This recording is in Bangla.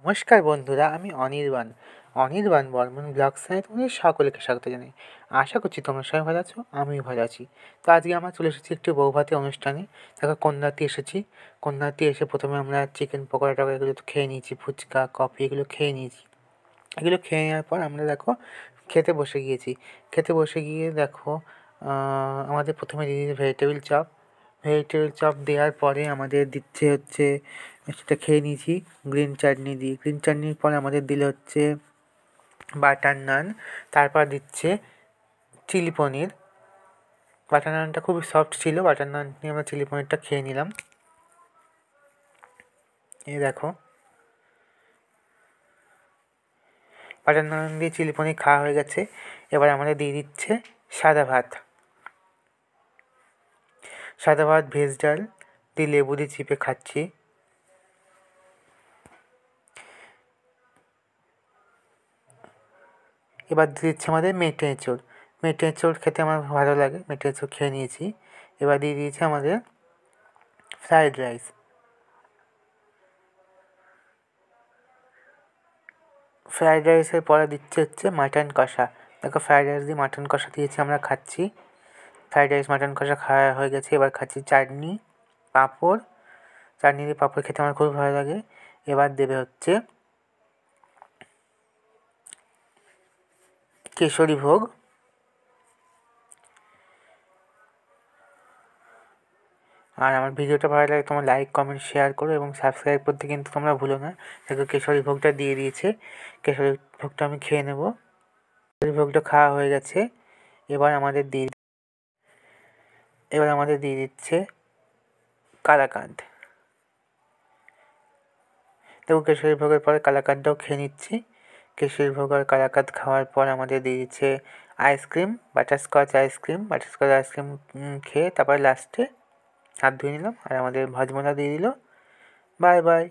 নমস্কার বন্ধুরা, আমি অনির্বাণ বর্মন ব্লগসে তোমাদের সকলকে স্বাগত জানাই। আশা করছি তোমরা সবাই ভালো আছো, আমিও ভালো আছি। তো আজকে আমরা চলে এসেছি একটি বৌভাতের অনুষ্ঠানে। দেখো কন্যাতে এসেছি। কন্যাতে এসে প্রথমে আমরা চিকেন পকোড়া টকোড়া এগুলো তো খেয়ে নিয়েছি, ফুচকা কফি এগুলো খেয়ে নিয়েছি। এগুলো খেয়ে নেওয়ার পর আমরা দেখো খেতে বসে গিয়েছি। খেতে বসে গিয়ে দেখো আমাদের প্রথমে দিয়ে দিয়েছে ভেজিটেবিল চপ দেওয়ার পরে আমাদের দিচ্ছে হচ্ছে, সেটা খেয়ে নিয়েছি গ্রিন চাটনি দিয়ে। গ্রিন চাটনির পরে আমাদের দিলে হচ্ছে বাটার নান, তারপর দিচ্ছে চিলি পনির। বাটার নানটা খুবই সফট ছিল, বাটার নান নিয়ে আমরা চিলি পনিরটা খেয়ে নিলাম। এই দেখো বাটার নান দিয়ে চিলি পনির খাওয়া হয়ে গেছে। এবার আমাদের দিয়ে দিচ্ছে সাদা ভাত ভেজ ডাল দিয়ে লেবু দিয়ে চিপে খাচ্ছি। এবার দিচ্ছে আমাদের মেটে এঁচোড় খেতে আমার ভালো লাগে, মেটে এঁচোড় খেয়ে নিয়েছি। এবার দিয়ে দিয়েছে আমাদের ফ্রায়েড রাইসের পরে দিচ্ছে হচ্ছে মাটন কষা। দেখো ফ্রায়েড রাইস দিয়ে মাটন কষা দিয়েছে, আমরা খাচ্ছি। ফ্রায়েড রাইস মাটন কষা খাওয়া হয়ে গেছে। এবার খাচ্ছি চাটনি দিয়ে পাঁপড় খেতে আমার খুব ভালো লাগে। এবার দেবে হচ্ছে কেশরী ভোগ। আর আমার ভিডিওটা ভালো লাগে তোমরা লাইক কমেন্ট শেয়ার করো এবং সাবস্ক্রাইব করতে কিন্তু তোমরা ভুলো না। দেখো কেশরী ভোগটা দিয়ে দিয়েছে, কেশরী ভোগটা আমি খেয়ে নেব। কেশরী ভোগটা খাওয়া হয়ে গেছে। এবার আমাদের দিয়ে দিচ্ছে কালাকাঁদ। দেখো কেশরী ভোগের পরে কালাকাঁদটাও খেয়ে নিচ্ছি। কেশরী ভোগ আর কালাকাঁদ খাওয়ার পর আমাদের দিয়ে দিচ্ছে আইসক্রিম, বাটারস্কচ আইসক্রিম খেয়ে তারপরে লাস্টে হাত ধুয়ে নিলাম আর আমাদের ভাজমোলা দিয়ে দিল। Bye bye.